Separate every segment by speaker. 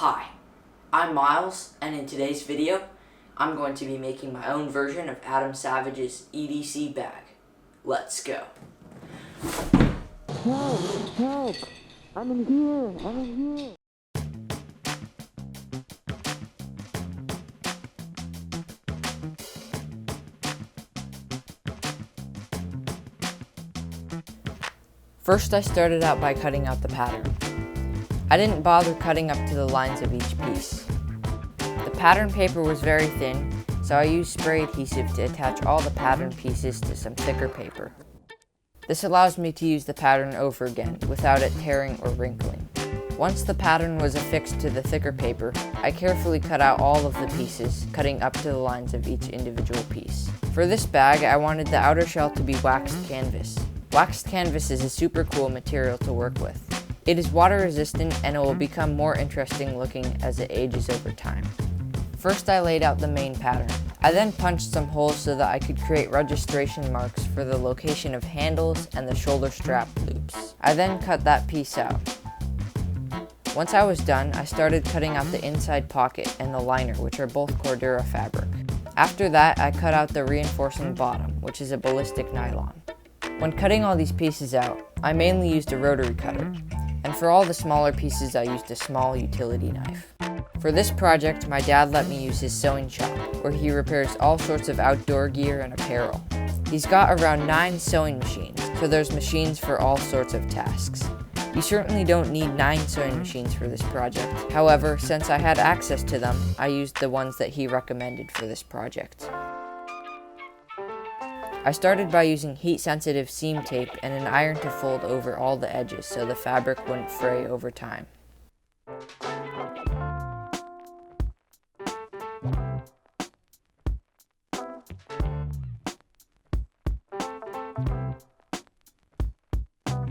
Speaker 1: Hi, I'm Miles, and in today's video, I'm going to be making my own version of Adam Savage's EDC bag. Let's go.
Speaker 2: Help! I'm in here!
Speaker 3: First, I started out by cutting out the pattern. I didn't bother cutting up to the lines of each piece. The pattern paper was very thin, so I used spray adhesive to attach all the pattern pieces to some thicker paper. This allows me to use the pattern over again without it tearing or wrinkling. Once the pattern was affixed to the thicker paper, I carefully cut out all of the pieces, cutting up to the lines of each individual piece. For this bag, I wanted the outer shell to be waxed canvas. Waxed canvas is a super cool material to work with. It is water resistant and it will become more interesting looking as it ages over time. First, I laid out the main pattern. I then punched some holes so that I could create registration marks for the location of handles and the shoulder strap loops. I then cut that piece out. Once I was done, I started cutting out the inside pocket and the liner, which are both Cordura fabric. After that, I cut out the reinforcing bottom, which is a ballistic nylon. When cutting all these pieces out, I mainly used a rotary cutter, and for all the smaller pieces I used a small utility knife. For this project, my dad let me use his sewing shop, where he repairs all sorts of outdoor gear and apparel. He's got around 9 sewing machines, so there's machines for all sorts of tasks. You certainly don't need 9 sewing machines for this project. However, since I had access to them, I used the ones that he recommended for this project. I started by using heat-sensitive seam tape and an iron to fold over all the edges so the fabric wouldn't fray over time.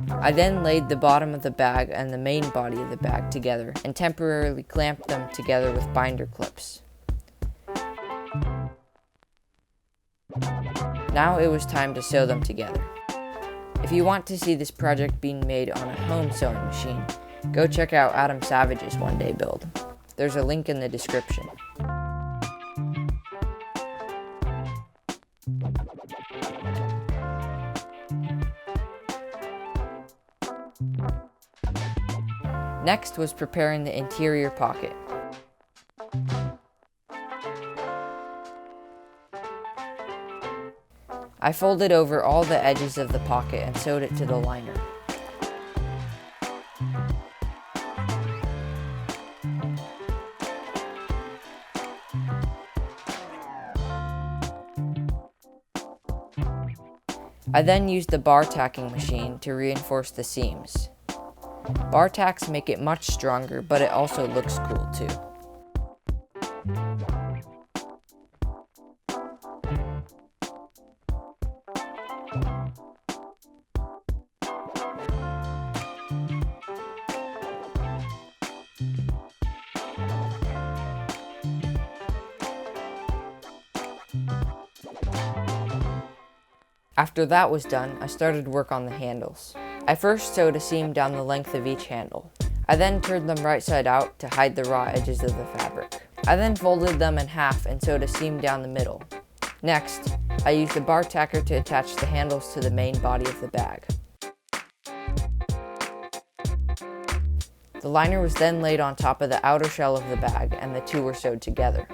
Speaker 3: I then laid the bottom of the bag and the main body of the bag together and temporarily clamped them together with binder clips. Now it was time to sew them together. If you want to see this project being made on a home sewing machine, go check out Adam Savage's one-day build. There's a link in the description. Next was preparing the interior pocket. I folded over all the edges of the pocket and sewed it to the liner. I then used the bar tacking machine to reinforce the seams. Bar tacks make it much stronger, but it also looks cool too. After that was done, I started work on the handles. I first sewed a seam down the length of each handle. I then turned them right side out to hide the raw edges of the fabric. I then folded them in half and sewed a seam down the middle. Next, I used a bar tacker to attach the handles to the main body of the bag. The liner was then laid on top of the outer shell of the bag and the two were sewed together.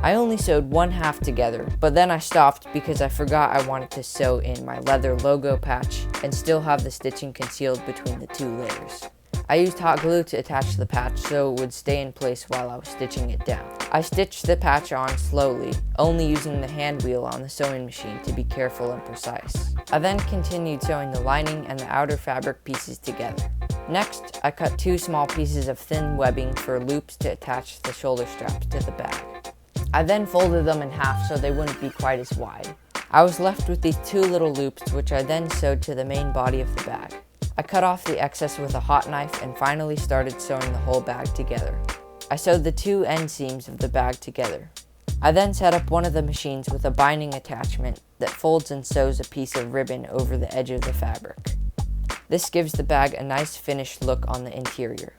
Speaker 3: I only sewed one half together, but then I stopped because I forgot I wanted to sew in my leather logo patch and still have the stitching concealed between the two layers. I used hot glue to attach the patch so it would stay in place while I was stitching it down. I stitched the patch on slowly, only using the hand wheel on the sewing machine to be careful and precise. I then continued sewing the lining and the outer fabric pieces together. Next, I cut 2 small pieces of thin webbing for loops to attach the shoulder straps to the bag. I then folded them in half so they wouldn't be quite as wide. I was left with these 2 little loops which I then sewed to the main body of the bag. I cut off the excess with a hot knife and finally started sewing the whole bag together. I sewed the 2 end seams of the bag together. I then set up one of the machines with a binding attachment that folds and sews a piece of ribbon over the edge of the fabric. This gives the bag a nice finished look on the interior.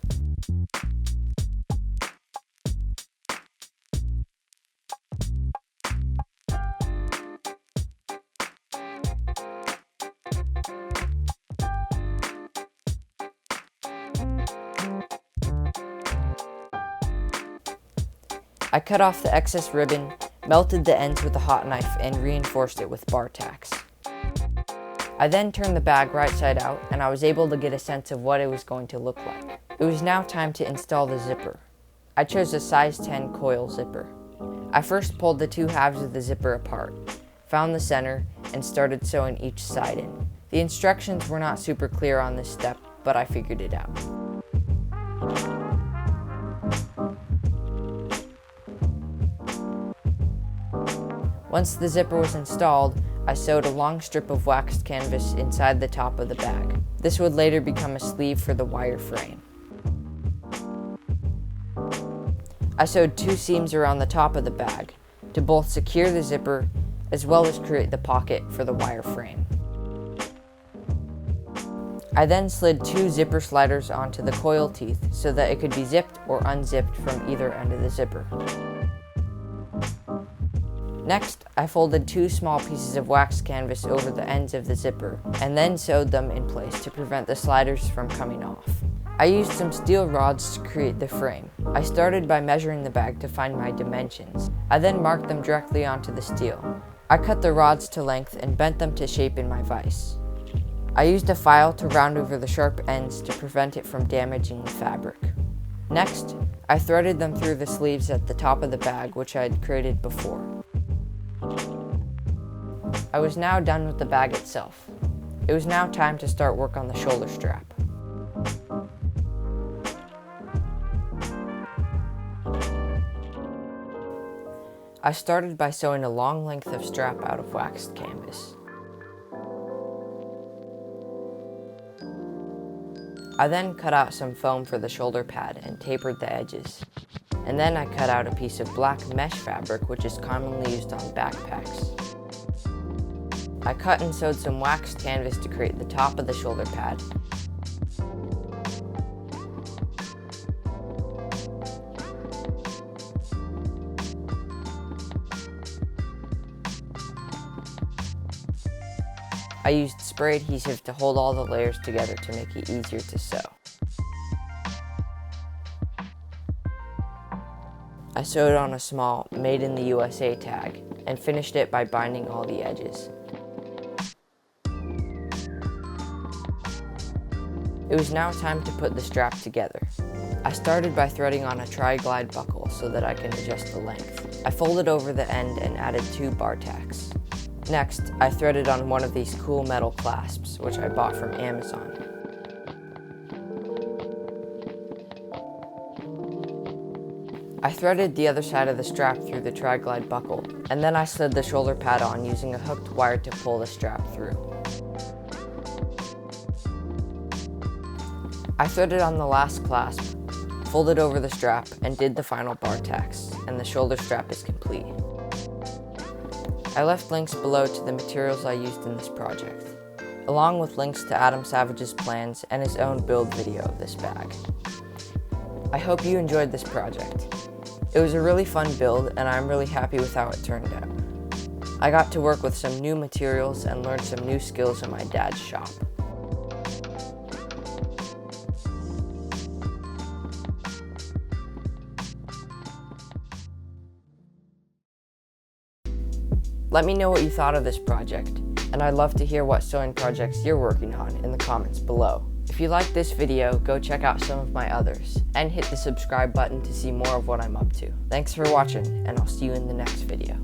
Speaker 3: I cut off the excess ribbon, melted the ends with a hot knife, and reinforced it with bar tacks. I then turned the bag right side out, and I was able to get a sense of what it was going to look like. It was now time to install the zipper. I chose a size 10 coil zipper. I first pulled the two halves of the zipper apart, found the center, and started sewing each side in. The instructions were not super clear on this step, but I figured it out. Once the zipper was installed, I sewed a long strip of waxed canvas inside the top of the bag. This would later become a sleeve for the wire frame. I sewed 2 seams around the top of the bag to both secure the zipper as well as create the pocket for the wire frame. I then slid 2 zipper sliders onto the coil teeth so that it could be zipped or unzipped from either end of the zipper. Next, I folded 2 small pieces of waxed canvas over the ends of the zipper and then sewed them in place to prevent the sliders from coming off. I used some steel rods to create the frame. I started by measuring the bag to find my dimensions. I then marked them directly onto the steel. I cut the rods to length and bent them to shape in my vise. I used a file to round over the sharp ends to prevent it from damaging the fabric. Next, I threaded them through the sleeves at the top of the bag, which I had created before. I was now done with the bag itself. It was now time to start work on the shoulder strap. I started by sewing a long length of strap out of waxed canvas. I then cut out some foam for the shoulder pad and tapered the edges. And then I cut out a piece of black mesh fabric, which is commonly used on backpacks. I cut and sewed some waxed canvas to create the top of the shoulder pad. I used spray adhesive to hold all the layers together to make it easier to sew. I sewed on a small "Made in the USA" tag and finished it by binding all the edges. It was now time to put the strap together. I started by threading on a tri-glide buckle so that I can adjust the length. I folded over the end and added 2 bar tacks. Next, I threaded on one of these cool metal clasps, which I bought from Amazon. I threaded the other side of the strap through the tri-glide buckle, and then I slid the shoulder pad on using a hooked wire to pull the strap through. I threaded on the last clasp, folded over the strap, and did the final bar tacks, and the shoulder strap is complete. I left links below to the materials I used in this project, along with links to Adam Savage's plans and his own build video of this bag. I hope you enjoyed this project. It was a really fun build, and I'm really happy with how it turned out. I got to work with some new materials and learn some new skills in my dad's shop. Let me know what you thought of this project, and I'd love to hear what sewing projects you're working on in the comments below. If you liked this video, go check out some of my others, and hit the subscribe button to see more of what I'm up to. Thanks for watching, and I'll see you in the next video.